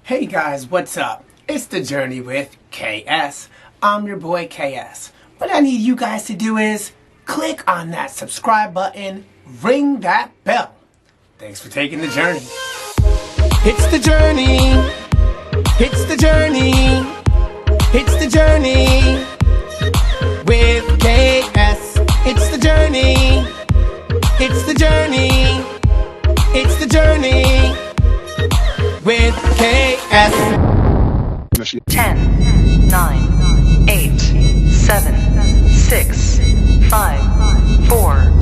Hey guys, what's up? It's The Journey with KS. I'm your boy KS. What I need you guys to do is click on that subscribe button, ring that bell. Thanks for taking the journey. It's the journey. It's the journey. It's the journey with KS. It's the journey. It's the journey. It's the journey with KS. 10, 9, 8, 7, 6, 5, 4,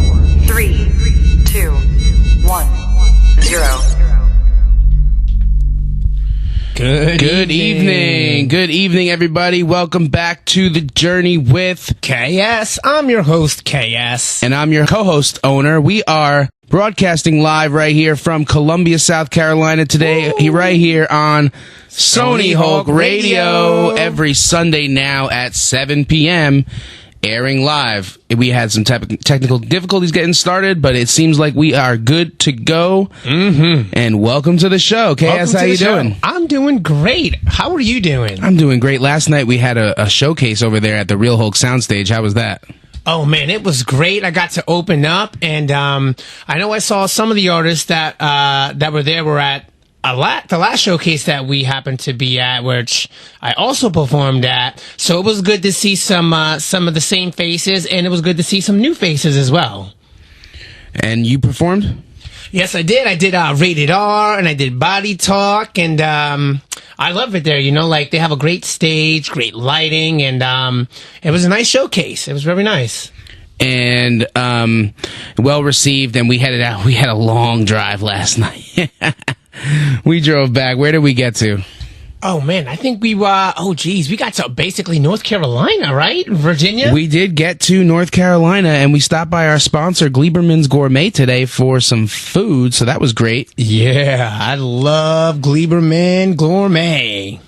3, 2, 1, 0. Good evening. Good evening, everybody. Welcome back to The Journey with KS. I'm your host, KS. And I'm your co-host, Owner. We are broadcasting live right here from Columbia, South Carolina today, right here on Sony Hulk Radio every Sunday now at 7 p.m. airing live. We had some technical difficulties getting started, but it seems like we are good to go. Mm-hmm. And welcome to the show. KS, how you doing? I'm doing great. How are you doing? I'm doing great. Last night we had a showcase over there at the Real Hulk Soundstage. How was that? Oh man, it was great. I got to open up, and I know I saw some of the artists that were there were at the last showcase that we happened to be at, which I also performed at. So it was good to see some of the same faces, and it was good to see some new faces as well. And you performed? Yes, I did. I did Rated R, and I did Body Talk, and I love it there. You know, like they have a great stage, great lighting, and it was a nice showcase. It was very nice. And well received, and we headed out. We had a long drive last night. We drove back. Where did we get to? Oh man, I think we we got to basically North Carolina, right? Virginia? We did get to North Carolina, and we stopped by our sponsor, Gleberman's Gourmet, today for some food, so that was great. Yeah, I love Gleberman Gourmet.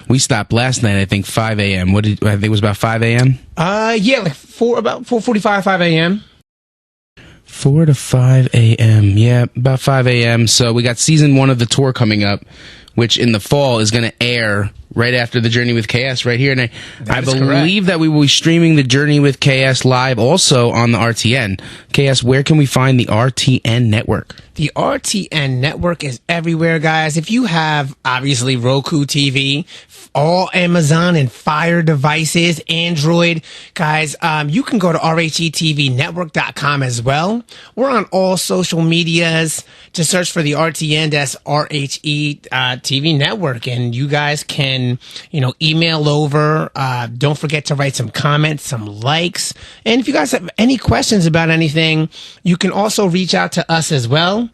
We stopped last night, I think, 5 a.m. I think it was about 5 a.m.? Yeah, like about 4:45, 5 a.m. 4 to 5 a.m. Yeah, about 5 a.m. So we got season 1 of the tour coming up, which in the fall is going to air right after The Journey with KS right here. And I believe that we will be streaming The Journey with KS live also on the RTN. KS, where can we find the RTN network? The RTN network is everywhere, guys. If you have, obviously, Roku TV, all Amazon and Fire devices, Android, guys, you can go to rhetvnetwork.com as well. We're on all social medias. Just search for the RTN, that's RHE TV network, and you guys can, email over. Don't forget to write some comments, some likes. And if you guys have any questions about anything, you can also reach out to us as well.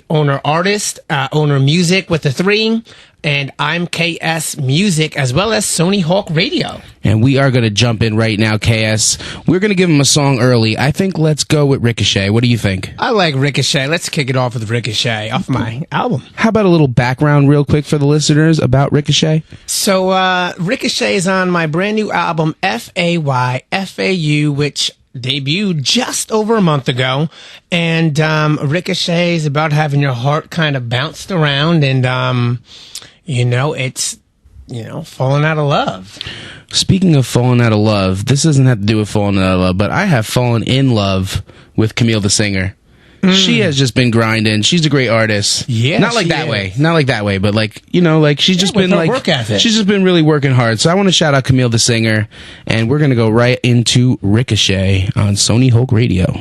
Owner Artist, Owner Music with the 3, and I'm KS Music as well as Sony Hulk Radio. And we are going to jump in right now, KS. We're going to give him a song early. I think let's go with Ricochet. What do you think? I like Ricochet. Let's kick it off with Ricochet off my album. How about a little background real quick for the listeners about Ricochet? So Ricochet is on my brand new album, FAYFAU, which debuted just over a month ago, and Ricochet is about having your heart kind of bounced around, and it's falling out of love. Speaking of falling out of love, this doesn't have to do with falling out of love, but I have fallen in love with Camille the singer. She has just been grinding. She's a great artist. Yeah, not like that way. Not like that way, but she's just been work ethic. She's just been really working hard. So I want to shout out Camille the singer, and we're gonna go right into Ricochet on Sony Hulk Radio.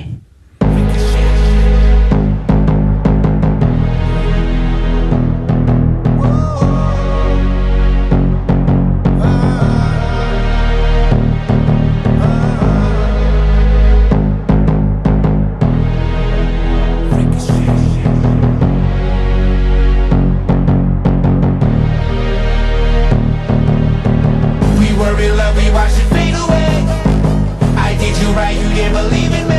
We watched it fade away. I did you right, you didn't believe in me.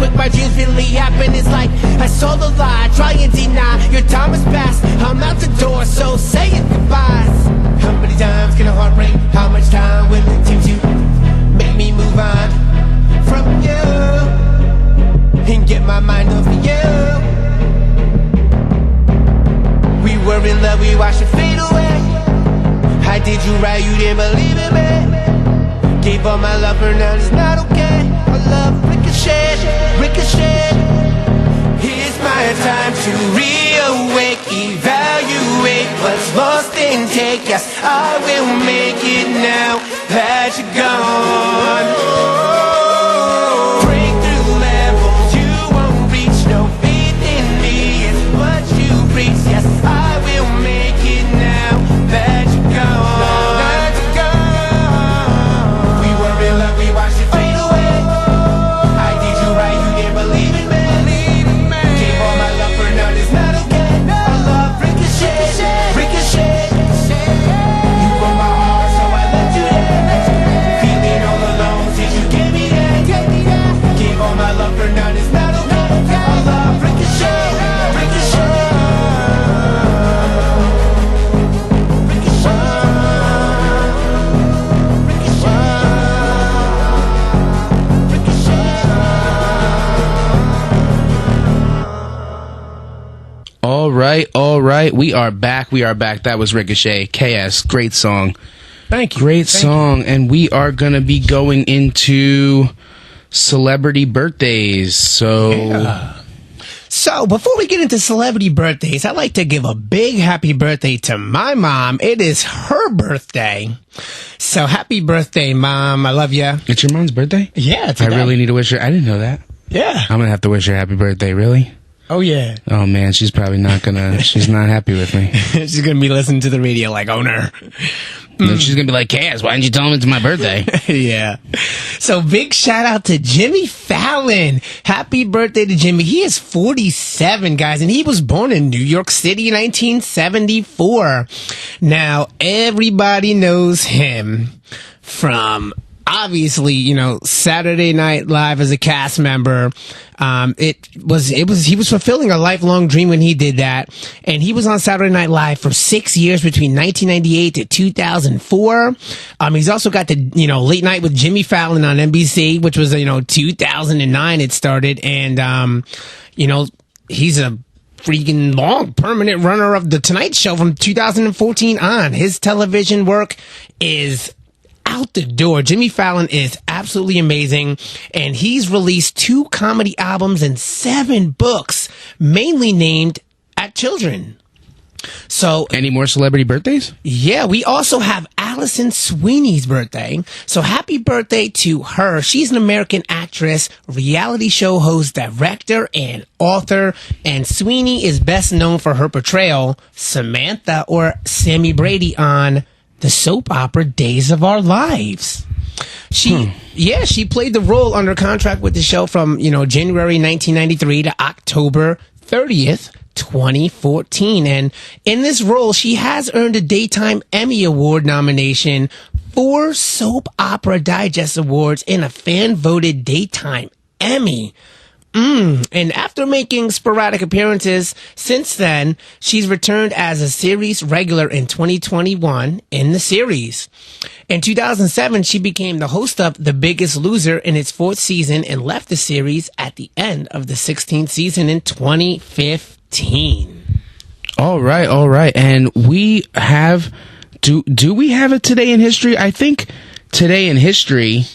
quick my dreams really happen. It's like I saw the lie, try and deny. Your time has passed, I'm out the door, so say it goodbyes. How many times can a heart break? How much time will it take to make me move on from you and get my mind off of you? We were in love, we watched it fade away. I did you right, you didn't believe in me. Gave all my love, her now it's not okay. I love Ricochet, Ricochet. Here's my time to reawake, evaluate what's lost and take. Yes, I will make it now that you're gone. Break through levels you won't reach. No faith in me is what you preach. Yes, I will make it now that you're gone. That you're gone. We were in love, we watched it fade away. I did you right, you didn't believe in me. Gave all my love for none, it's not okay. I love Ricochet, Ricochet. You broke my heart, so I left you there. Feeling all alone since you gave me that. Gave all my love for none, it's not okay. I love Ricochet, Ricochet. All right. We are back. That was Ricochet. KS, great song. Thank you. Great song. And we are going to be going into celebrity birthdays. So before we get into celebrity birthdays, I'd like to give a big happy birthday to my mom. It is her birthday. So happy birthday, Mom. I love you. It's your mom's birthday? Yeah, I really need to wish her. I didn't know that. Yeah. I'm going to have to wish her happy birthday. Really? Oh, yeah. Oh, man. She's probably not going to. She's not happy with me. She's going to be listening to the radio like, owner. Then she's going to be like, Cass, why didn't you tell him it's my birthday? Yeah. So big shout out to Jimmy Fallon. Happy birthday to Jimmy. He is 47, guys, and he was born in New York City in 1974. Now, everybody knows him from, obviously, Saturday Night Live as a cast member. He was fulfilling a lifelong dream when he did that. And he was on Saturday Night Live for 6 years between 1998 to 2004. He's also got the, Late Night with Jimmy Fallon on NBC, which was, 2009 it started. And, he's a freaking long permanent runner of The Tonight Show from 2014 on. His television work is out the door. Jimmy Fallon is absolutely amazing, and he's released 2 comedy albums and 7 books, mainly named at children. So, any more celebrity birthdays? Yeah, we also have Allison Sweeney's birthday. So happy birthday to her. She's an American actress, reality show host, director, and author. And Sweeney is best known for her portrayal, Samantha or Sammy Brady, on the soap opera Days of Our Lives. She played the role under contract with the show from, January 1993 to October 30th, 2014. And in this role, she has earned a Daytime Emmy Award nomination, 4 Soap Opera Digest Awards, and a fan-voted Daytime Emmy. And after making sporadic appearances since then, she's returned as a series regular in 2021 in the series. In 2007, she became the host of The Biggest Loser in its 4th season and left the series at the end of the 16th season in 2015. All right. And we have, do we have a Today in History? I think Today in History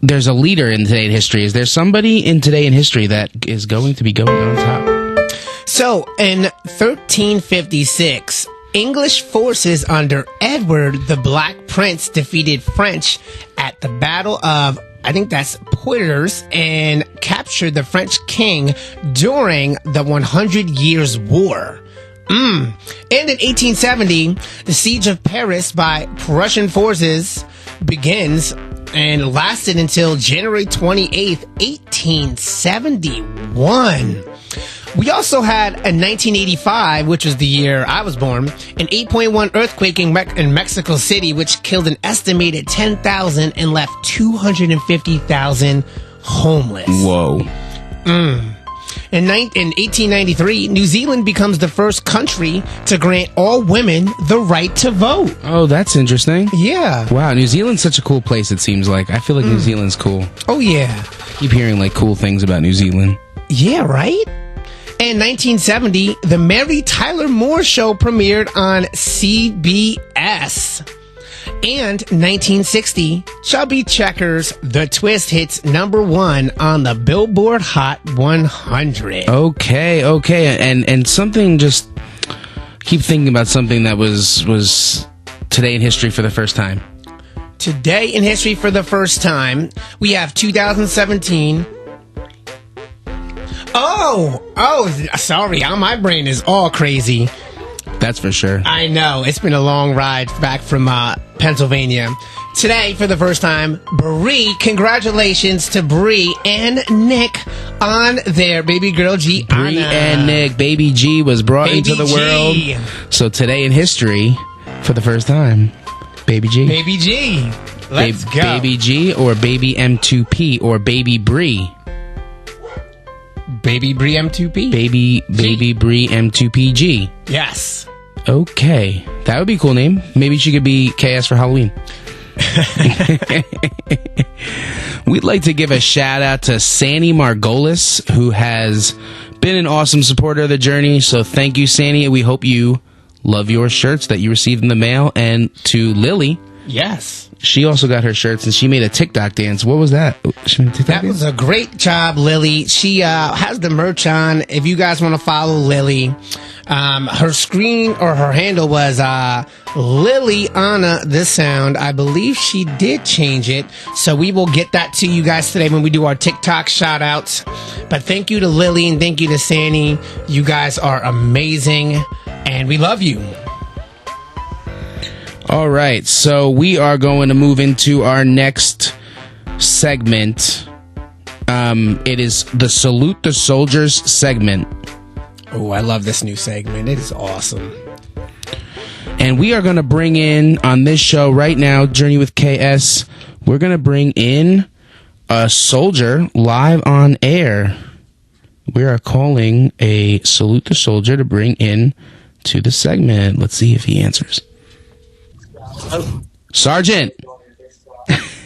there's a leader in Today in History. Is there somebody in Today in History that is going to be going on top? So, in 1356, English forces under Edward the Black Prince defeated French at the Battle of, I think that's Poitiers, and captured the French king during the 100 Years' War. And in 1870, the siege of Paris by Prussian forces begins and lasted until January 28th, 1871. We also had in 1985, which was the year I was born, an 8.1 earthquake in Mexico City, which killed an estimated 10,000 and left 250,000 homeless. Whoa. In 1893, New Zealand becomes the first country to grant all women the right to vote. Oh, that's interesting. Yeah. Wow, New Zealand's such a cool place, it seems like. I feel like New Zealand's cool. Oh, yeah. Keep hearing, like, cool things about New Zealand. Yeah, right? In 1970, The Mary Tyler Moore Show premiered on CBS. And 1960, Chubby Checkers, The Twist hits #1 on the Billboard Hot 100. Okay. And something just... Keep thinking about something that was today in history for the first time. Today in history for the first time, we have 2017... Oh, sorry, my brain is all crazy. That's for sure. I know, it's been a long ride back from Pennsylvania. Today, for the first time, Bree, congratulations to Bree and Nick on their baby girl Gianna. Bree and Nick, baby G was brought into the world. So today in history, for the first time, baby G. Baby G. Let's go. Baby G or baby M2P or baby Bree. Baby Bree M2P? Baby Bree M2PG. Yes. Okay. That would be a cool name. Maybe she could be KS for Halloween. We'd like to give a shout out to Sandy Margolis, who has been an awesome supporter of the journey. So thank you, Sandy. We hope you love your shirts that you received in the mail. And to Lily. Yes. She also got her shirts, and she made a TikTok dance. What was that? She made a TikTok that dance? was a great job, Lily. She has the merch on. If you guys want to follow Lily, her screen or her handle was Liliana the Sound. I believe she did change it, so we will get that to you guys today when we do our TikTok shout outs. But thank you to Lily and thank you to Sandy. You guys are amazing, and we love you. All right, so we are going to move into our next segment. It is the Salute the Soldiers segment. Oh, I love this new segment. It is awesome. And we are going to bring in, on this show right now, Journey with KS, we're going to bring in a soldier live on air. We are calling a Salute the Soldier to bring in to the segment. Let's see if he answers. Sergeant,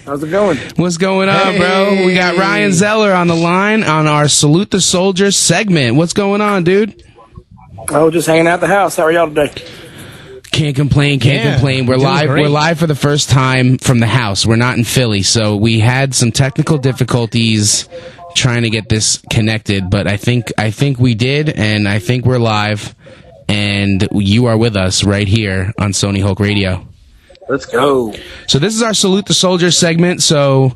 how's it going? What's going on, bro? We got Ryan Zeller on the line on our Salute the Soldiers segment. What's going on, dude? Oh, just hanging out at the house. How are y'all today? Can't complain. We're live. Great. We're live for the first time from the house. We're not in Philly, so we had some technical difficulties trying to get this connected, but I think we did, and I think we're live, and you are with us right here on Sony Hulk Radio. Let's go. So this is our Salute the Soldiers segment. So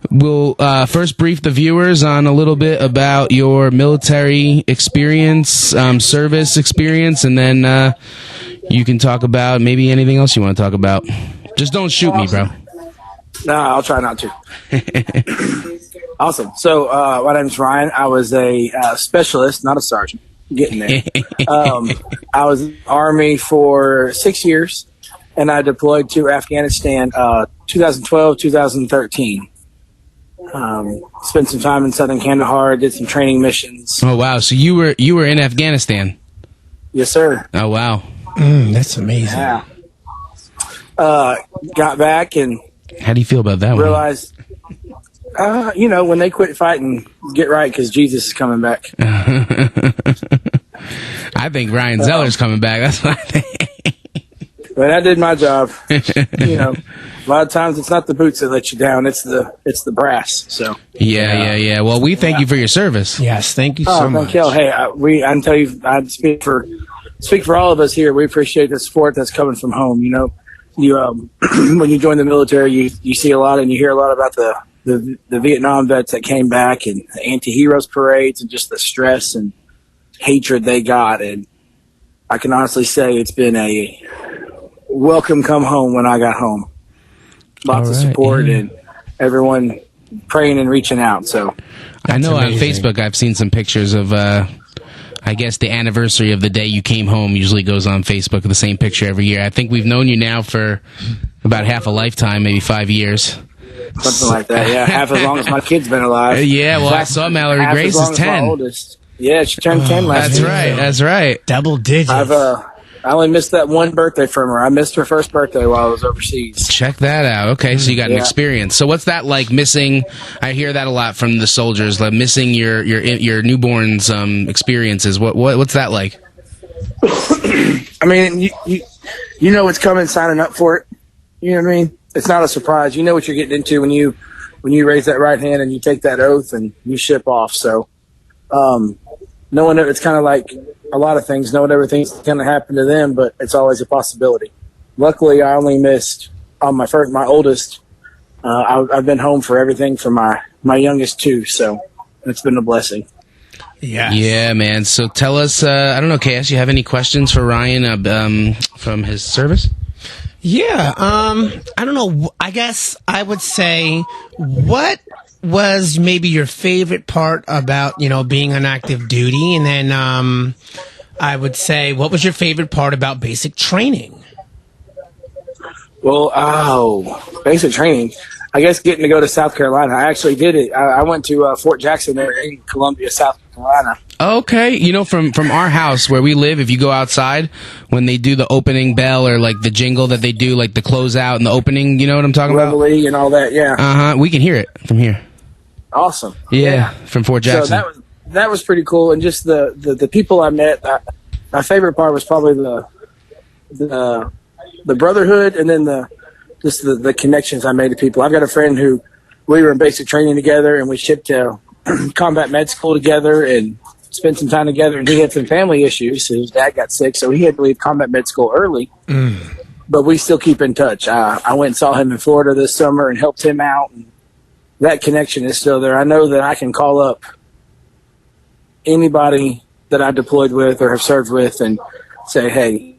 we'll first brief the viewers on a little bit about your military experience, service experience, and then you can talk about maybe anything else you want to talk about. Just don't shoot me, bro. Nah, I'll try not to. Awesome. So my name's Ryan. I was a specialist, not a sergeant. Getting there. I was in the Army for 6 years. And I deployed to Afghanistan 2012, 2013. Spent some time in southern Kandahar, did some training missions. Oh, wow. So you were in Afghanistan? Yes, sir. Oh, wow. That's amazing. Yeah. Got back and... How do you feel about that realized, when they quit fighting, get right, because Jesus is coming back. I think Ryan Zeller's coming back. That's what I think. But I did my job. A lot of times it's not the boots that let you down; it's the brass. So yeah. Well, we thank you for your service. Yes, thank you so much. Thank you. Hey, I can tell you, I speak for all of us here. We appreciate the support that's coming from home. You when you join the military, you see a lot and you hear a lot about the Vietnam vets that came back and the anti-heroes parades and just the stress and hatred they got. And I can honestly say it's been a welcome come home when I got home. Lots of support and everyone praying and reaching out. So I know on Facebook I've seen some pictures of I guess the anniversary of the day you came home usually goes on Facebook, the same picture every year. I think we've known you now for about half a lifetime, maybe 5 years. something like that. Yeah, half as long as my kid's been alive. Yeah, well, I saw Mallory half Grace as long is as my 10. oldest. Yeah, she turned 10 last That's week. right. That's right. Double digits. I only missed that one birthday from her. I missed her first birthday while I was overseas. Check that out. Okay, so you got an experience. So what's that like missing? I hear that a lot from the soldiers, like missing your newborn's experiences. What's that like? I mean, you know what's coming signing up for it. You know what I mean? It's not a surprise. You know what you're getting into when you raise that right hand and you take that oath and you ship off. So, knowing that it's kind of like a lot of things, knowing everything's going to happen to them, but it's always a possibility. Luckily, I only missed on my oldest. I've been home for everything for my youngest too. So it's been a blessing. Yeah, man. So tell us, I don't know, KS, you have any questions for Ryan from his service? Yeah, I don't know. I guess I would say, what was maybe your favorite part about, being on active duty? And then I would say, what was your favorite part about basic training? Well, basic training. I guess getting to go to South Carolina. I actually did it. I went to Fort Jackson there in Columbia, South Carolina. Okay. From our house where we live, if you go outside, when they do the opening bell or like the jingle that they do, like the closeout and the opening, you know what I'm talking about? Reveille and all that, yeah. Uh-huh. We can hear it from here. Awesome. Yeah, from Fort Jackson. So that was pretty cool. And just the people I met, my favorite part was probably the brotherhood and then the connections I made to people. I've got a friend who we were in basic training together and we shipped to combat med school together and spent some time together, and he had some family issues. His dad got sick, so he had to leave combat med school early. But we still keep in touch. I went and saw him in Florida this summer and helped him out, and that connection is still there. I know that I can call up anybody that I deployed with or have served with and say, hey,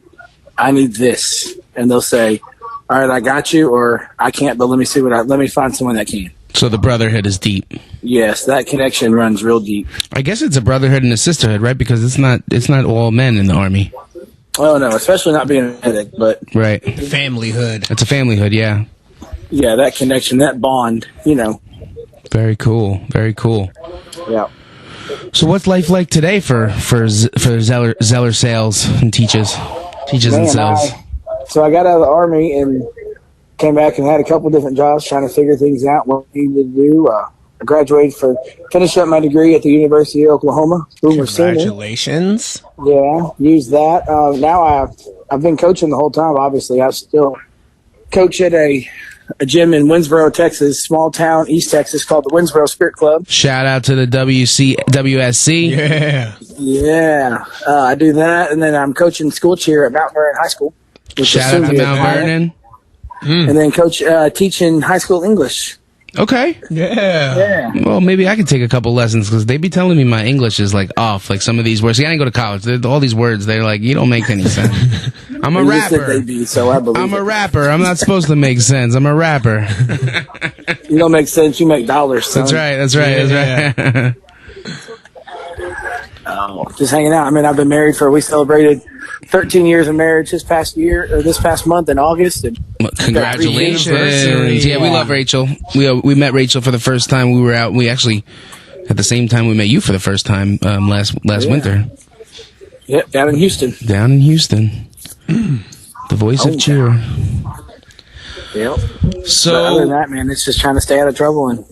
I need this. And they'll say, all right, I got you, or I can't, but let me find someone that can. So the brotherhood is deep. Yes, that connection runs real deep. I guess it's a brotherhood and a sisterhood, right? Because it's not all men in the Army. Oh, no, especially not being a medic, but... Right. Familyhood. It's a familyhood, yeah. Yeah, that connection, that bond, Very cool. Very cool. Yeah. So what's life like today for Zeller Sales and teaches and sells? So I got out of the Army and came back and had a couple different jobs trying to figure things out, what I needed to do. I finished up my degree at the University of Oklahoma. Congratulations. Yeah, used that. Now I've been coaching the whole time, obviously. I still coach at a gym in Winsboro, Texas, small town, East Texas, called the Winsboro Spirit Club. Shout out to the WSC. Yeah. Yeah. I do that, and then I'm coaching school cheer at Mount Vernon High School. Shout out to Mount Vernon. And then teaching high school English. Okay. Yeah. Well, maybe I could take a couple lessons because they be telling me my English is like off, like some of these words. See, I didn't go to college. All these words, they're like, you don't make any sense. I'm a rapper. I'm a rapper. I'm not supposed to make sense. I'm a rapper. You don't make sense. You make dollars, son. That's right. Just hanging out. I mean, I've been married we celebrated 13 years of marriage this past month in August. And congratulations. Yeah, we love Rachel. We met Rachel for the first time. We were out. We actually, at the same time, we met you for the first time last winter. Yep, down in Houston. The voice of cheer. Yep. So, but other than that, man, it's just trying to stay out of trouble and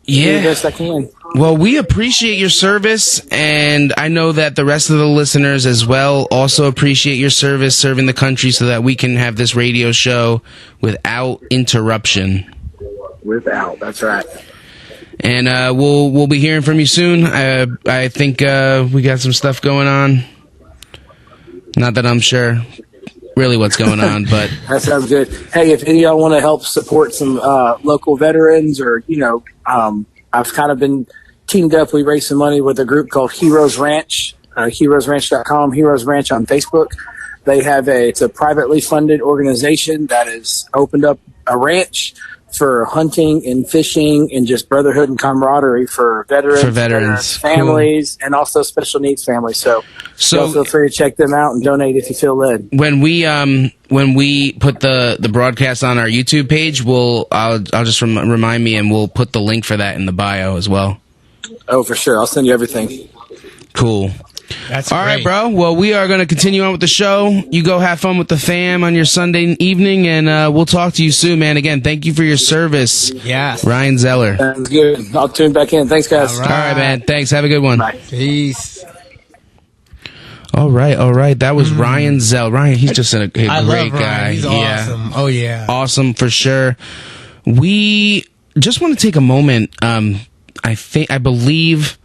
do the best I can. Well, we appreciate your service, and I know that the rest of the listeners as well also appreciate your service, serving the country so that we can have this radio show without interruption. That's right. And we'll be hearing from you soon. I think we got some stuff going on. Not that I'm sure really what's going on, but... That sounds good. Hey, if any of y'all want to help support some local veterans or, I've kind of been teamed up. We raised some money with a group called Heroes Ranch, heroesranch.com, Heroes Ranch on Facebook. They have it's a privately funded organization that has opened up a ranch for hunting and fishing and just brotherhood and camaraderie for veterans, families, and also special needs families. So feel free to check them out and donate if you feel led. When we put the broadcast on our YouTube page, I'll just remind me, and we'll put the link for that in the bio as well. Oh, for sure. I'll send you everything. Cool. That's all great. right, bro. Well, we are going to continue on with the show. You go have fun with the fam on your Sunday evening, and we'll talk to you soon, man. Again, thank you for your service. Yes. Ryan Zeller. Sounds good. I'll tune back in. Thanks, guys. All right, man. Thanks. Have a good one. Bye. Peace. All right. That was Ryan Zeller. Ryan, he's just a great love guy. Ryan. He's awesome. Oh, yeah. Awesome for sure. We just want to take a moment. I believe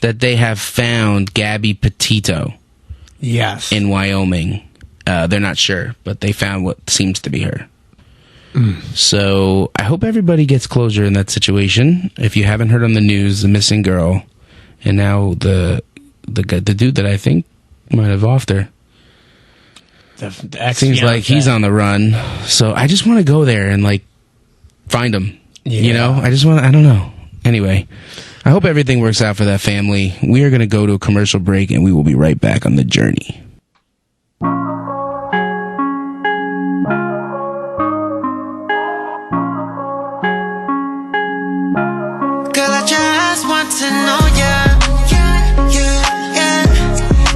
that they have found Gabby Petito. Yes. In Wyoming. They're not sure, but they found what seems to be her. So I hope everybody gets closure in that situation. If you haven't heard on the news, the missing girl, and now the dude that I think might have offed her. Seems like he's on the run. So I just want to go there and find him. Yeah. You know, I don't know. Anyway, I hope everything works out for that family. We are going to go to a commercial break, and we will be right back on the journey. Girl, I just want to know ya.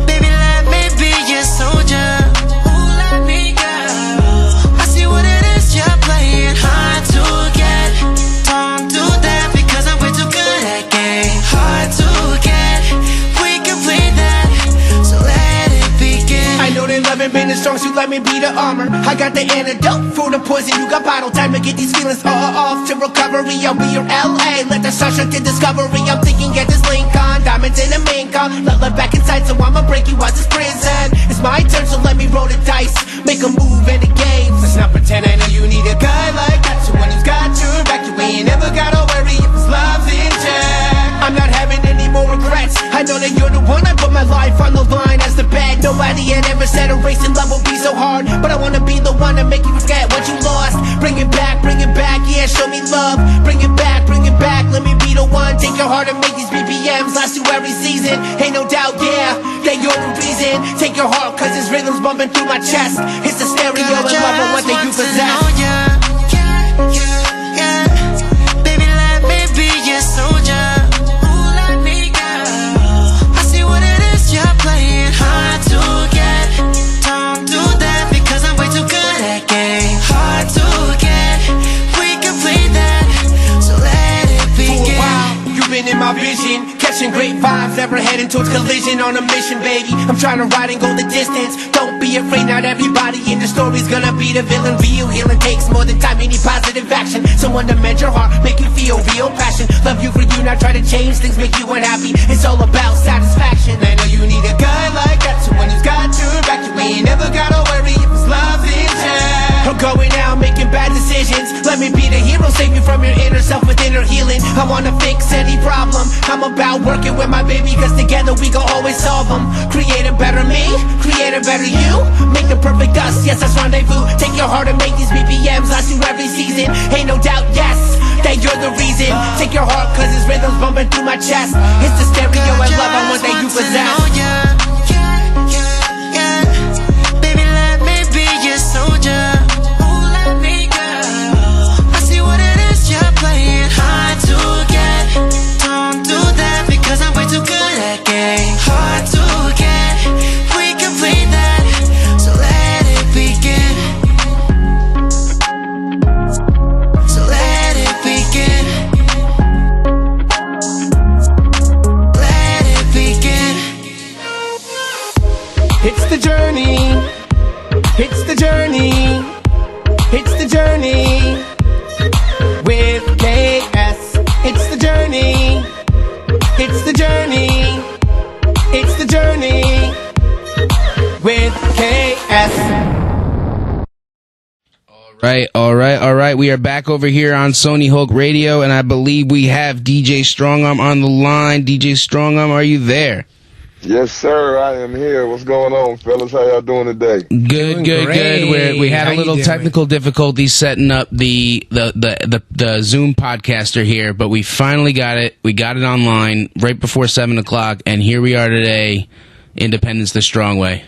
Baby, let me be your soldier. Ooh, let me go. I see what it is you're playing hard to get. Don't do that because I'm way too good at game. Hard to get. We can play that, so let it begin. I know that love ain't been as strong, so let me be the armor. I got the antidote for the poison. You got bottle time to get these feelings off to recovery. I'll be your LA. Let the sun shine to discovery. I'm thinking get this link on. Diamonds in the main con. Love back inside, so I'ma break you out this prison. It's my turn, so let me roll the dice. Make a move in the game. Let's not pretend I know you need a guy like that. So when he's got your back, you ain't never gotta worry if his love's in check. I'm not having any more regrets. I know that you're the one. I put my life on the line as the bet. Nobody had ever said a race and love will be so hard, but I wanna be the one to make you forget what you lost. Bring it back, yeah, show me love. Bring it back, let me be the one. Take your heart and make these BPMs last through every season. Ain't no doubt, yeah, that you're the reason. Take your heart, cause this rhythm's bumping through my chest. It's the stereo and love and what that you possess. Baby, let me be your soldier. Ooh, let me go. I see what it is you're playing hard to get. Don't do that because I'm way too good at game. Hard to get. We can play that, so let it begin. For a while, you've been in my vision, catching great vibes, never heading towards collision on a mission, baby. I'm trying to ride and go the distance. Don't be afraid, not everybody in the story's gonna be the villain. Real healing takes more than time, you need positive action. Someone to mend your heart, make you feel real passion. Love you for you, not try to change things, make you unhappy. It's all about satisfaction. I know you need a guy like that, so when he's got your back, you ain't never gotta worry if his love's in check. I'm going out making bad decisions. Let me be the hero, save you from your inner self with inner healing. I wanna fix any problem. I'm about working with my baby, cause together we gon' always solve them. Create a better me, create a better you. Make the perfect us, yes, that's rendezvous. Take your heart and make these BPMs last through every season. Ain't no doubt, yes, that you're the reason. Take your heart, cause this rhythm's bumping through my chest. It's the stereo and love and what that you possess. Baby, let me be your soldier. Ooh, let me go. I see what it is you're playing hard to get. Don't do that because I'm way too good at game. Hard to get. We can play that, so let it begin. So let it begin. Let it begin. It's the journey. It's the journey. It's the journey with KS. It's the journey. It's the journey. It's the journey with KS. All right. We are back over here on Sony Hulk Radio, and I believe we have DJ StrongArm on the line. DJ StrongArm, are you there? Yes, sir. I am here. What's going on, fellas? How y'all doing today? Good. We had a little technical difficulty setting up the Zoom podcaster here, but we finally got it. We got it online right before 7 o'clock, and here we are today. Independence the strong way.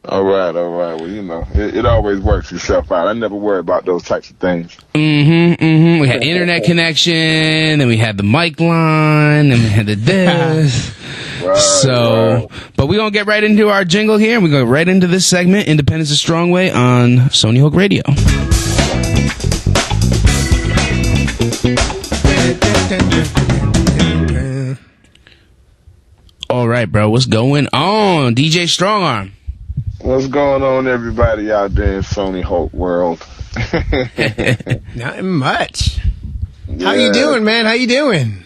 All right. Well, you know, it always works itself out. I never worry about those types of things. We had internet connection, and we had the mic line, and we had the this. Right. But we're going to get right into our jingle here, and we're going to go right into this segment, Independence the Strong Way, on Sony Hulk Radio. All right, bro. What's going on? DJ StrongArm. What's going on, everybody out there in Sony Hulk world? Not much. Yeah. How you doing, man? How you doing?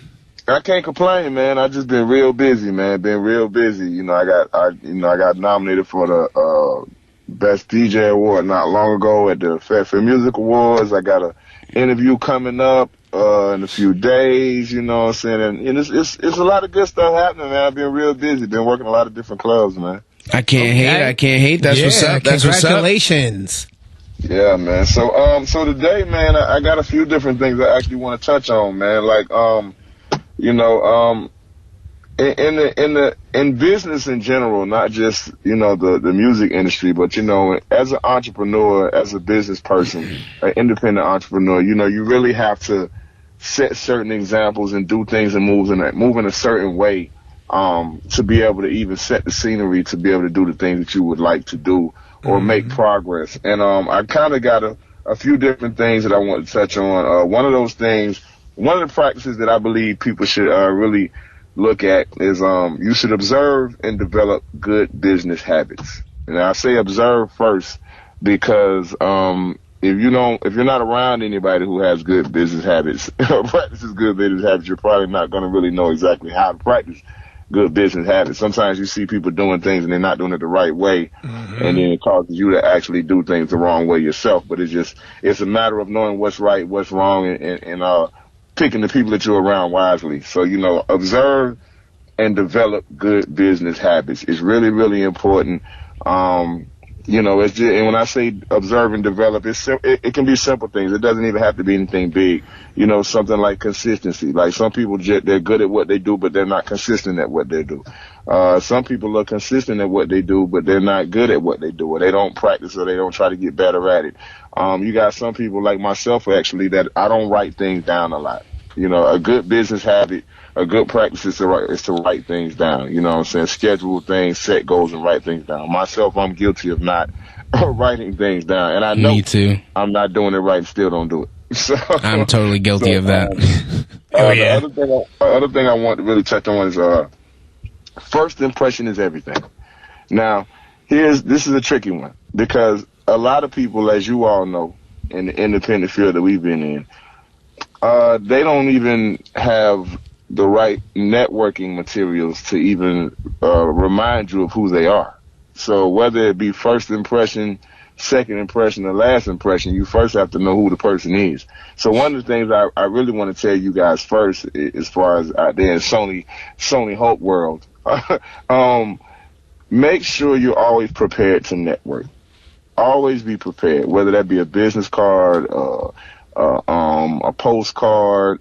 I can't complain, man. I just been real busy, man. Been real busy. You know, I got nominated for the Best DJ Award not long ago at the KSMUSICMGT Music Awards. I got an interview coming up in a few days. You know what I'm saying? And it's a lot of good stuff happening, man. I've been real busy. Been working a lot of different clubs, man. I can't hate. That's what's up. Congratulations. Yeah, man. So today, man, I got a few different things I actually want to touch on, man. Like, you know, in business in general, not just, you know, the music industry, but, you know, as an entrepreneur, as a business person, an independent entrepreneur, you know, you really have to set certain examples and do things and move in a certain way. To be able to even set the scenery to be able to do the things that you would like to do or make progress. And I kind of got a few different things that I want to touch on. One of those things, one of the practices that I believe people should really look at is you should observe and develop good business habits. And I say observe first because if you're not around anybody who has good business habits or practices good business habits, you're probably not going to really know exactly how to practice good business habits. Sometimes you see people doing things and they're not doing it the right way, and then it causes you to actually do things the wrong way yourself. But it's a matter of knowing what's right, what's wrong, and picking the people that you're around wisely. So, you know, observe and develop good business habits. It's really, really important. You know, it's just, and when I say observe and develop, it can be simple things. It doesn't even have to be anything big. You know, something like consistency. Like some people, they're good at what they do, but they're not consistent at what they do. Some people are consistent at what they do, but they're not good at what they do, or they don't practice, or they don't try to get better at it. You got some people like myself, actually, that I don't write things down a lot. You know, a good business habit, a good practice is to write things down. You know what I'm saying? Schedule things, set goals, and write things down. Myself, I'm guilty of not writing things down. And I know Me too. I'm not doing it right and still don't do it. So, I'm totally guilty of that. The other thing I want to really touch on is first impression is everything. Now, this is a tricky one because a lot of people, as you all know, in the independent field that we've been in, they don't even have the right networking materials to even remind you of who they are. So whether it be first impression, second impression, or last impression, you first have to know who the person is. So one of the things I really want to tell you guys first, as far as out there in Sony Hulk world, make sure you're always prepared to network. Always be prepared, whether that be a business card, a postcard,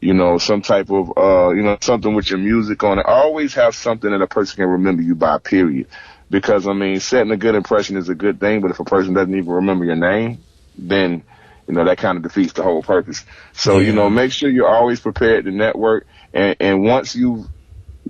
you know, some type of, you know, something with your music on it. Always have something that a person can remember you by, period. Because, I mean, setting a good impression is a good thing, but if a person doesn't even remember your name, then, you know, that kind of defeats the whole purpose. So, you know, make sure you're always prepared to network. And once you've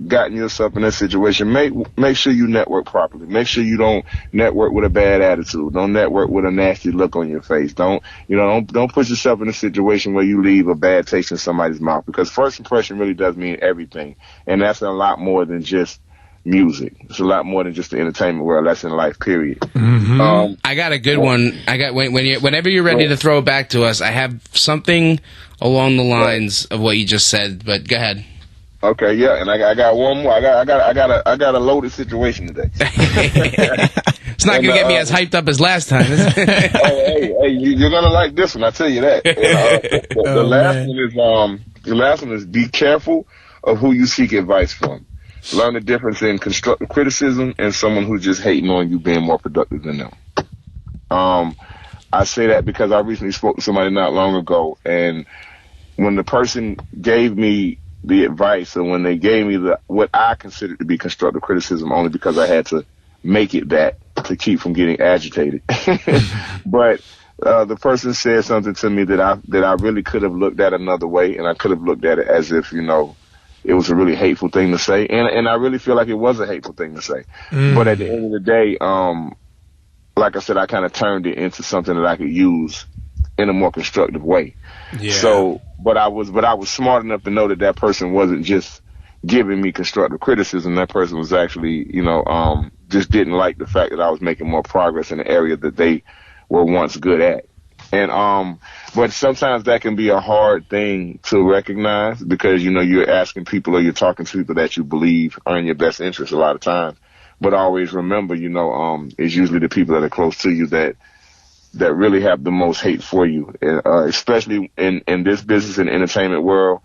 gotten yourself in that situation, make sure you network properly. Make sure you don't network with a bad attitude. Don't network with a nasty look on your face. Don't put yourself in a situation where you leave a bad taste in somebody's mouth, because first impression really does mean everything. And that's a lot more than just music. It's a lot more than just the entertainment world. That's in life, period. I got a good one. Whenever you're ready to throw it back to us, I have something along the lines of what you just said, but go ahead. Okay, yeah, and I got one more. I got a loaded situation today. It's not gonna get me as hyped up as last time. hey, you're gonna like this one. I tell you that. The last one is be careful of who you seek advice from. Learn the difference in constructive criticism and someone who's just hating on you being more productive than them. I say that because I recently spoke to somebody not long ago, and when the person gave me the advice, and when they gave me what I considered to be constructive criticism, only because I had to make it that to keep from getting agitated. But the person said something to me that I really could have looked at another way, and I could have looked at it as if, you know, it was a really hateful thing to say, and I really feel like it was a hateful thing to say. But at the end of the day, like I said, I kind of turned it into something that I could use in a more constructive way. Yeah. So, but I was smart enough to know that person wasn't just giving me constructive criticism. That person was actually, you know, just didn't like the fact that I was making more progress in an area that they were once good at. And but sometimes that can be a hard thing to recognize, because, you know, you're asking people, or you're talking to people that you believe are in your best interest a lot of times. But always remember, you know, it's usually the people that are close to you that really have the most hate for you, especially in this business and entertainment world.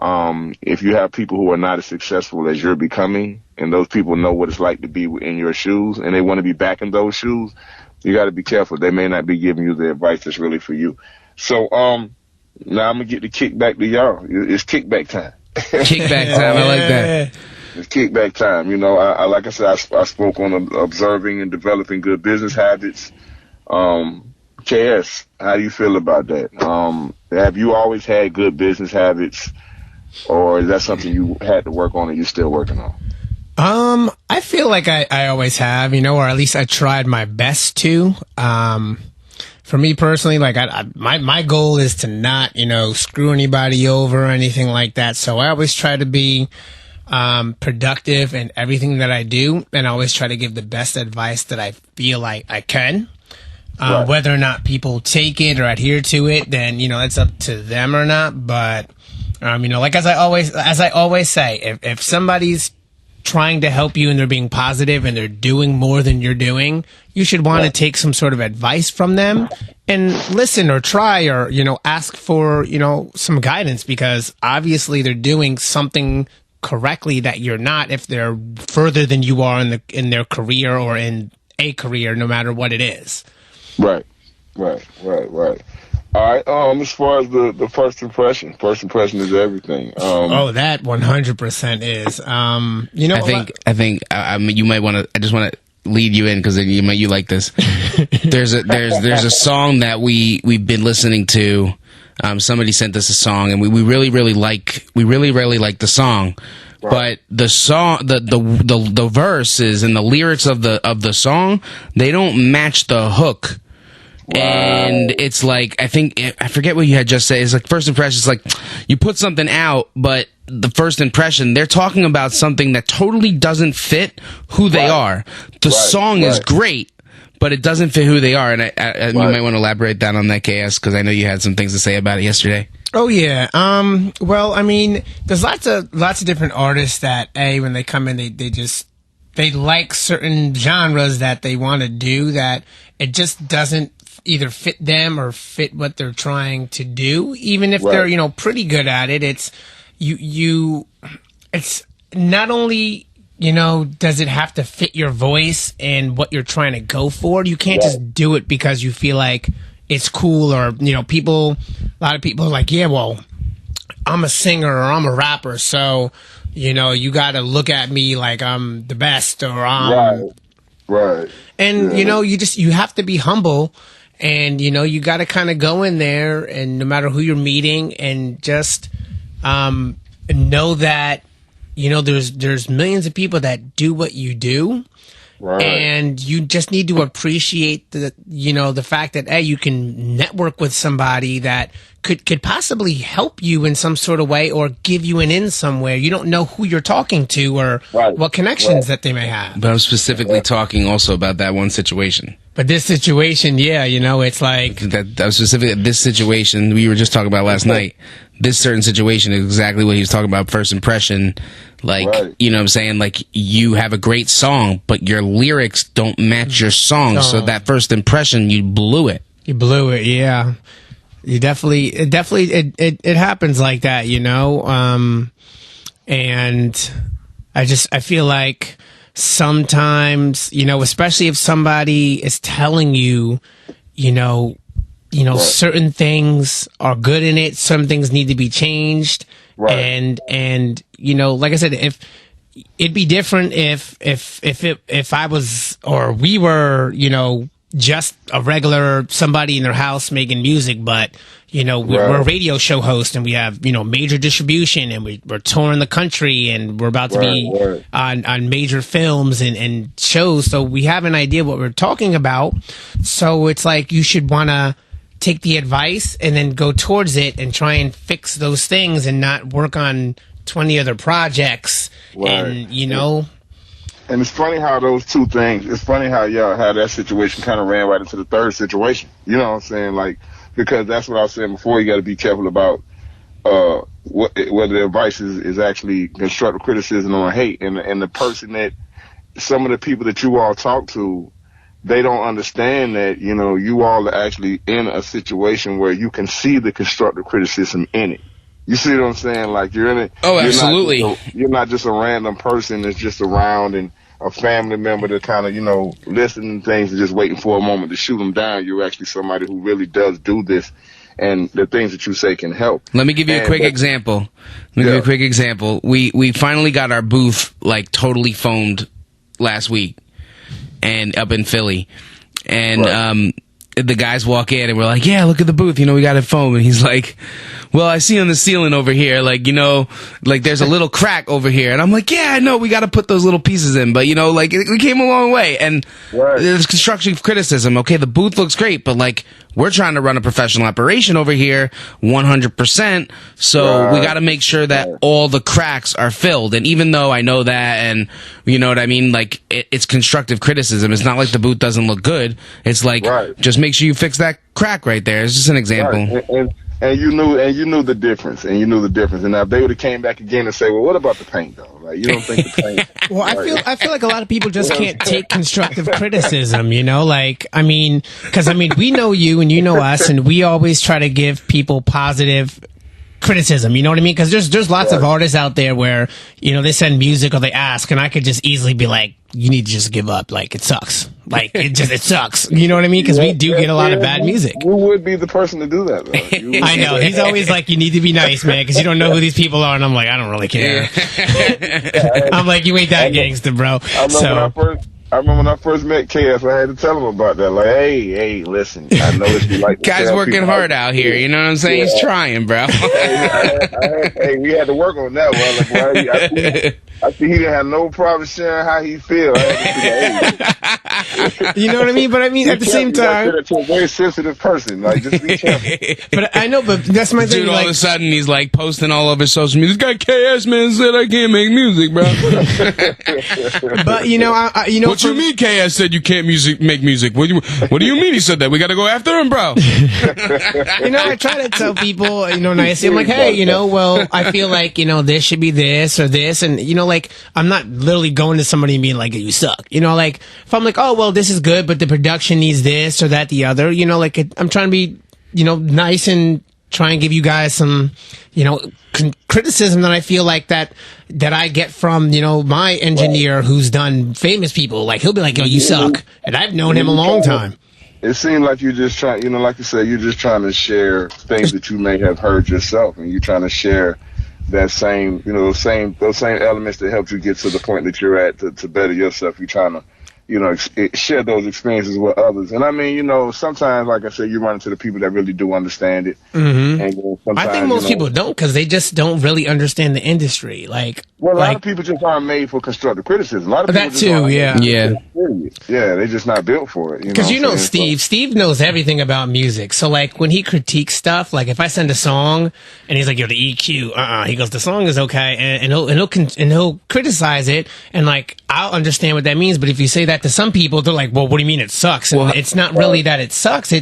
If you have people who are not as successful as you're becoming, and those people know what it's like to be in your shoes, and they want to be back in those shoes, you got to be careful. They may not be giving you the advice that's really for you. So now I'm going to get the kickback to y'all. It's kickback time. Kickback time. I like that. It's kickback time. You know, I like I said, I spoke on observing and developing good business habits. KS, how do you feel about that? Have you always had good business habits, or is that something you had to work on and you're still working on? I feel like I always have, you know, or at least I tried my best to. For me personally, like my goal is to not, you know, screw anybody over or anything like that. So I always try to be productive in everything that I do, and I always try to give the best advice that I feel like I can. Right. Whether or not people take it or adhere to it, then, you know, it's up to them or not. But you know, like as I always say, if somebody's trying to help you and they're being positive and they're doing more than you're doing, you should want to take some sort of advice from them and listen or try, or, you know, ask for, you know, some guidance, because obviously they're doing something correctly that you're not, if they're further than you are in their career or in a career, no matter what it is. Right. All right. As far as the first impression is everything. That 100% is. You know, I think you might want to. I just want to lead you in, because you like this. There's a song that we've been listening to. Somebody sent us a song, and we really like the song. Right. But the song, the verses and the lyrics of the song, they don't match the hook. Wow. And it's like, I forget what you had just said. It's like first impression. It's like you put something out, but the first impression, they're talking about something that totally doesn't fit who they are. The song is great, but it doesn't fit who they are. And you might want to elaborate that on that, KS, because I know you had some things to say about it yesterday. Oh yeah. Well, I mean, there's lots of different artists that when they come in, they like certain genres that they want to do, that it just doesn't either fit them or fit what they're trying to do. Even if they're, you know, pretty good at it, it's it's not only, you know, does it have to fit your voice and what you're trying to go for. You can't just do it because you feel like it's cool, or, you know, a lot of people are like, yeah, well, I'm a singer or I'm a rapper, so, you know, you got to look at me like I'm the best, or I'm right. And you know, you have to be humble, and, you know, you got to kind of go in there, and no matter who you're meeting, and just know that, you know, there's millions of people that do what you do. Right. And you just need to appreciate the fact that you can network with somebody that could possibly help you in some sort of way, or give you an in somewhere. You don't know who you're talking to, or what connections that they may have. But I'm specifically talking also about that one situation. But this situation, you know, it's like that was specific. This situation we were just talking about last night. This certain situation is exactly what he was talking about. First impression, like, you know what I'm saying? Like, you have a great song, but your lyrics don't match your song. So that first impression, you blew it. Yeah. You it happens like that, you know? And I feel like sometimes, especially if somebody is telling you, certain things are good in it, some things need to be changed. Right. And like I said, if it'd be different if I was, or we were, just a regular somebody in their house making music, but we're a radio show host and we have major distribution and we're touring the country and we're about to be on major films and shows, so we have an idea what we're talking about. So it's like you should want to take the advice and then go towards it and try and fix those things and not work on 20 other projects. And and it's funny how those two things, it's funny how that situation kind of ran right into the third situation. You know what I'm saying? Like, because that's what I was saying before, you got to be careful about whether the advice is actually constructive criticism or hate. And the person that, some of the people that you all talk to, they don't understand that, you all are actually in a situation where you can see the constructive criticism in it. You see what I'm saying? Like, you're in it. Oh, absolutely. You're not just a random person that's just around and a family member that kind of, listening to things and just waiting for a moment to shoot them down. You're actually somebody who really does do this, and the things that you say can help. Let me give you a quick example. We finally got our booth, like, totally foamed last week and up in Philly. And the guys walk in and we're like, yeah, look at the booth, we got it foamed. And he's like, well, I see on the ceiling over here, like, like there's a little crack over here. And I'm like, yeah, I know, we got to put those little pieces in. But, like, we came a long way. And there's constructive criticism. Okay, the booth looks great, but, like, we're trying to run a professional operation over here 100%. So we got to make sure that all the cracks are filled. And even though I know that, and you know what I mean, like, it's constructive criticism. It's not like the booth doesn't look good. It's like, just make sure you fix that crack right there. It's just an example. And you knew the difference, and now if they would have came back again and say, well, what about the paint though? Like, you don't think the paint? Well, I feel like a lot of people just can't take constructive criticism, like, because we know you and you know us, and we always try to give people positive criticism, you know what I mean? Because there's lots of artists out there where, they send music or they ask, and I could just easily be like, you need to just give up. Like, it sucks. Like, it sucks. You know what I mean? Because we do get a lot of bad music. Who would be the person to do that, though? I know. He's always like, you need to be nice, man, because you don't know who these people are. And I'm like, I don't really care. I'm like, you ain't that gangster, bro. I remember when I first met KS, I had to tell him about that. Like, hey, listen, I know that you like guy's working hard out here. You know what I'm saying? He's trying, bro. Hey, we had to work on that one. Like, I think he didn't have no problem sharing how he feels. You know what I mean? But at the same time, to a very sensitive person. Like, just be careful. But I know, but that's my thing. Dude, all of a sudden, he's like posting all over social media. This guy KS, man, said I can't make music, bro. But what you mean? KS said you can't make music. What do you mean? He said that. We got to go after him, bro. I try to tell people, nicely. I'm like, hey, well, I feel like this should be this or this, and like, I'm not literally going to somebody and being like, you suck. Like, if I'm like, oh, well, this is good, but the production needs this or that, the other, like, I'm trying to be, nice and try and give you guys some, criticism that I feel like that I get from, my engineer who's done famous people. Like, he'll be like, yo, you suck. And I've known him a long time. It seemed like you're just trying, like you said, you're just trying to share things that you may have heard yourself, and you're trying to share that same, those same elements that helped you get to the point that you're at to better yourself. You're trying to, share those experiences with others. And sometimes, like I said, you run into the people that really do understand it. Mm-hmm. And I think most people don't, because they just don't really understand the industry. Like, a lot of people just aren't made for constructive criticism. A lot of people that too, yeah, they're just not built for it. Because Steve knows everything about music. So like when he critiques stuff, like if I send a song and he's like, "Yo, the EQ," he goes, "The song is okay," and he'll criticize it, and like I'll understand what that means. But if you say that to some people, they're like, "Well, what do you mean it sucks?" And it's not really that it sucks.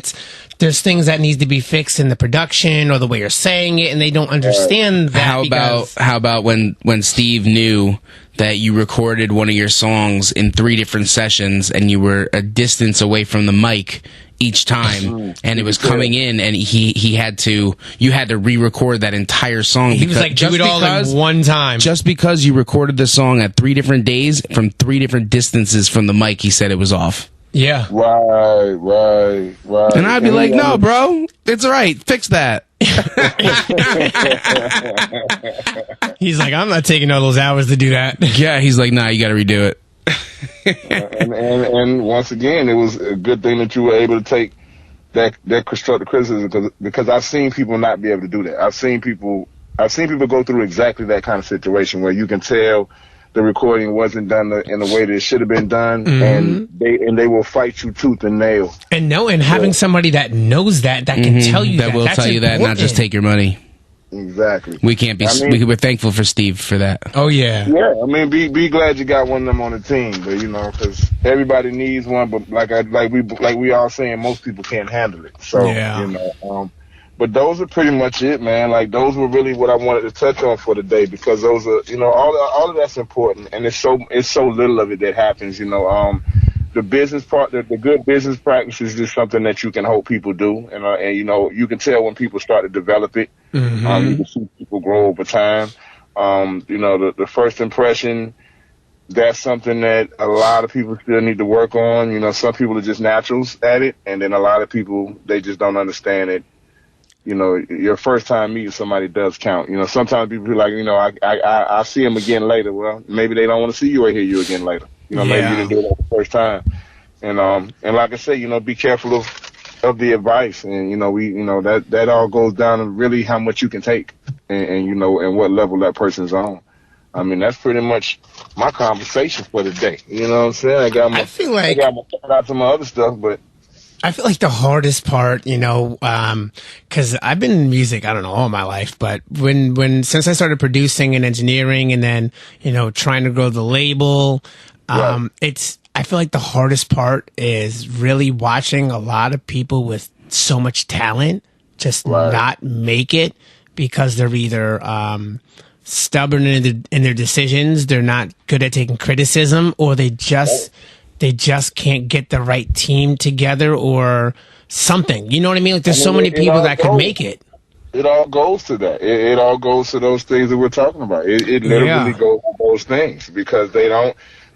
There's things that needs to be fixed in the production or the way you're saying it, and they don't understand that. How about when Steve knew that you recorded one of your songs in 3 different sessions and you were a distance away from the mic each time, and it was coming in, and you had to re-record that entire song. He was like, do it all in one time. Just because you recorded the song at 3 different days from 3 different distances from the mic, he said it was off. Yeah. Right. And I'd be like, no, bro, it's all right. Fix that. He's like, I'm not taking all those hours to do that. Yeah, he's like, nah, you got to redo it. and once again, it was a good thing that you were able to take that constructive criticism, because I've seen people not be able to do that. I've seen people go through exactly that kind of situation where you can tell the recording wasn't done in the way that it should have been done, and they will fight you tooth and nail. And having somebody that knows that can tell you that will that's tell you important. that, not just take your money. Exactly. We can't be. We're thankful for Steve for that. Oh yeah. Yeah, I mean, be glad you got one of them on the team, but because everybody needs one. But like we all saying, most people can't handle it. So but those are pretty much it, man. Like, those were really what I wanted to touch on for today, because those are, all of that's important, and it's so little of it that happens. The business part, the good business practice is just something that you can hope people do, and you can tell when people start to develop it. You can see people grow over time. The first impression, that's something that a lot of people still need to work on. Some people are just naturals at it, and then a lot of people, they just don't understand it. Your first time meeting somebody does count. Sometimes people be like, I see them again later. Well, maybe they don't want to see you or hear you again later. Maybe you didn't do it the first time. And like I say, be careful of the advice. And, that all goes down to really how much you can take and what level that person's on. I mean, that's pretty much my conversation for the day. You know what I'm saying? I got my shout out to my other stuff, but I feel like the hardest part, because I've been in music, I don't know, all my life, but since I started producing and engineering and then, trying to grow the label, I feel like the hardest part is really watching a lot of people with so much talent just not make it because they're either, stubborn in their decisions, they're not good at taking criticism, or they just can't get the right team together or something. You know what I mean? Like, there's so many people that could make it. It all goes to that. It all goes to those things that we're talking about. It literally goes to those things, because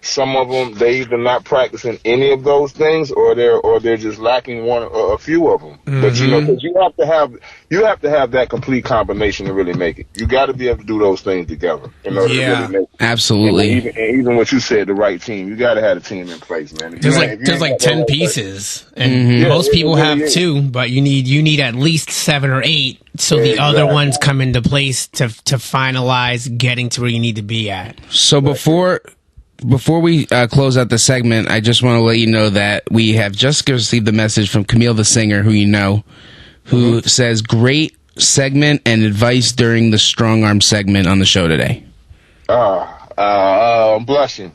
some of them, they either not practicing any of those things, or they're just lacking one or a few of them. But because you have to have that complete combination to really make it. You got to be able to do those things together in order to really make it. Absolutely. And even what you said, the right team. You got to have a team in place, man. There's like 10 pieces, and most people have 2, but you need at least 7 or 8, so the other ones come into place to finalize getting to where you need to be at. So before we close out the segment, I just want to let you know that we have just received the message from Camille the singer, who says, great segment and advice during the Strong Arm segment on the show today. I'm blushing.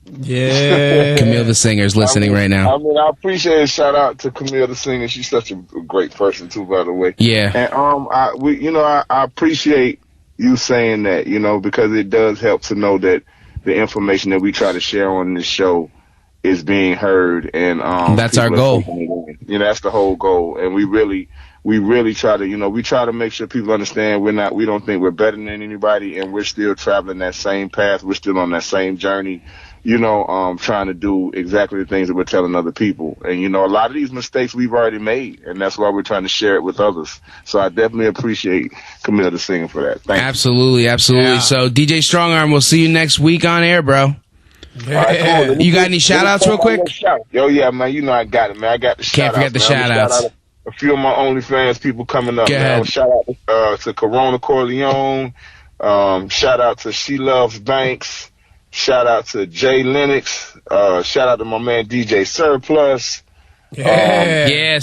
Yeah. Camille the singer is listening right now. I mean, I appreciate it. Shout out to Camille the singer. She's such a great person too, by the way. Yeah. And I appreciate you saying that, because it does help to know that the information that we try to share on this show is being heard, and that's our goal. That's the whole goal, and we really try to, we try to make sure people understand we don't think we're better than anybody, and we're still traveling that same path. We're still on that same journey, trying to do exactly the things that we're telling other people. And, a lot of these mistakes we've already made, and that's why we're trying to share it with others. So I definitely appreciate Camille the singer for that. Thank you. Absolutely. Yeah. So DJ StrongArm, we'll see you next week on air, bro. All right, cool. You got any shout-outs real quick? Yo, yeah, man, I got it, man. I got the shout-outs. Can't forget the shout-outs. A few of my OnlyFans people coming up, man. Shout out to Corona Corleone. Shout out to She Loves Banks. Shout out to Jay Lennox. Shout out to my man DJ Surplus.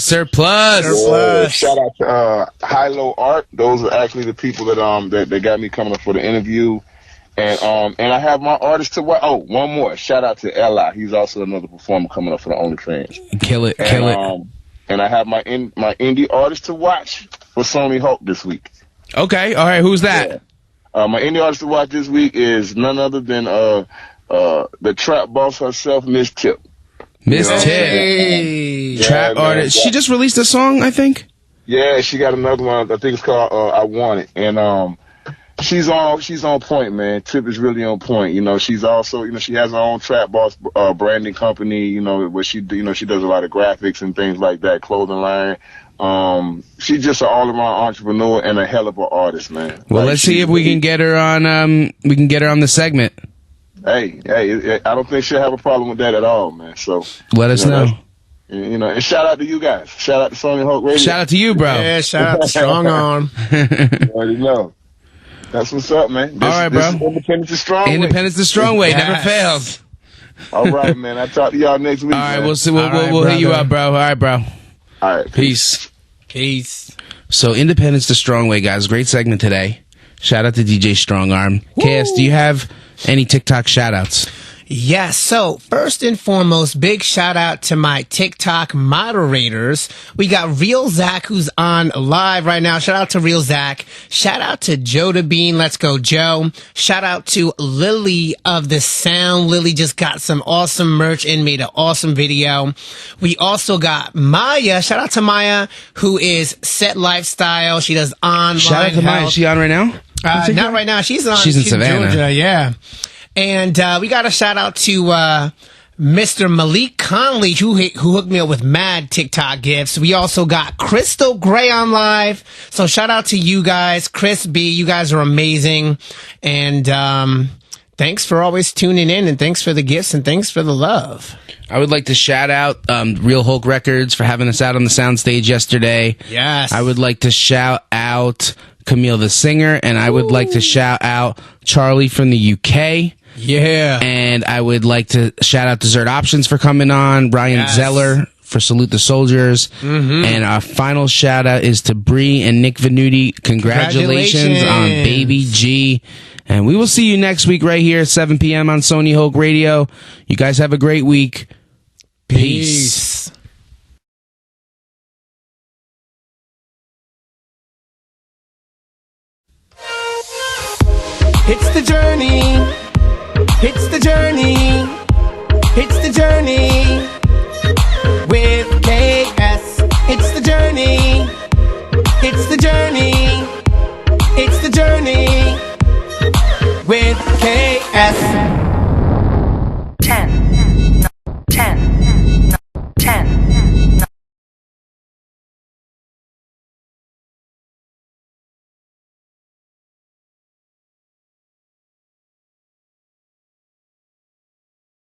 Surplus. Shout out to Hilo Art. Those are actually the people that got me coming up for the interview. And I have my artist to watch. Oh, one more. Shout out to Ella. He's also another performer coming up for the OnlyFans. Kill it. And I have my indie artist to watch for Sony Hulk this week. Okay. All right. Who's that? Yeah. My indie artist to watch this week is none other than the trap boss herself, Miss Tip. Miss You know what I'm Tip. saying? Trap Yeah, man. artist. She just released a song, I think. Yeah, she got another one. I think it's called "I Want It," and she's on point, man. Tip is really on point. You know, she's also, you know, she has her own Trap Boss branding company. You know, where she does a lot of graphics and things like that, clothing line. She's just an all-around entrepreneur and a hell of an artist, man. Well, Like, let's see if we can get her on. We can get her on the segment. Hey, I don't think she'll have a problem with that at all, man. So Let us know. You know, and shout out to you guys. Shout out to Sony Hulk Radio. Shout out to you, bro. Yeah, shout out to StrongArm. You already know. That's what's up, man. All right, bro. This is Independence the Strong Way. Independence the strong way. Yes. Never fails. All right, man. I'll talk to y'all next week. All right, man. we'll see. All right, We'll hit you brother. up, bro. All right, bro. All right. Peace. Peace. So, Independence the strong way, guys. Great segment today. Shout out to DJ StrongArm. KS, do you have any TikTok shout outs? Yes. So first and foremost, big shout out to my TikTok moderators. We got Real Zach, who's on live right now. Shout out to Real Zach. Shout out to Joe the Bean. Let's go, Joe. Shout out to Lily of the Sound. Lily just got some awesome merch and made an awesome video. We also got Maya. Shout out to Maya, who is Set Lifestyle. She does online Shout out to Maya. health. Is she on right now? Not right now. She's in Savannah. Georgia, yeah. And we got a shout out to Mr. Malik Conley, who hooked me up with mad TikTok gifts. We also got Crystal Gray on live. So shout out to you guys. Chris B, you guys are amazing. And thanks for always tuning in, and thanks for the gifts, and thanks for the love. I would like to shout out Real Hulk Records for having us out on the soundstage yesterday. Yes. I would like to shout out Camille the singer, and I would like to shout out Charlie from the UK. Yeah. And I would like to shout out Dessert Options for coming on, Ryan Yes. Zeller for Salute the Soldiers. And our final shout out is to Bree and Nick Venuti. Congratulations on Baby G. And we will see you next week right here at 7 p.m. on Sony Hulk Radio. You guys have a great week. Peace. It's the journey. It's the journey. It's the journey with KS. It's the journey. It's the journey. It's the journey with KS.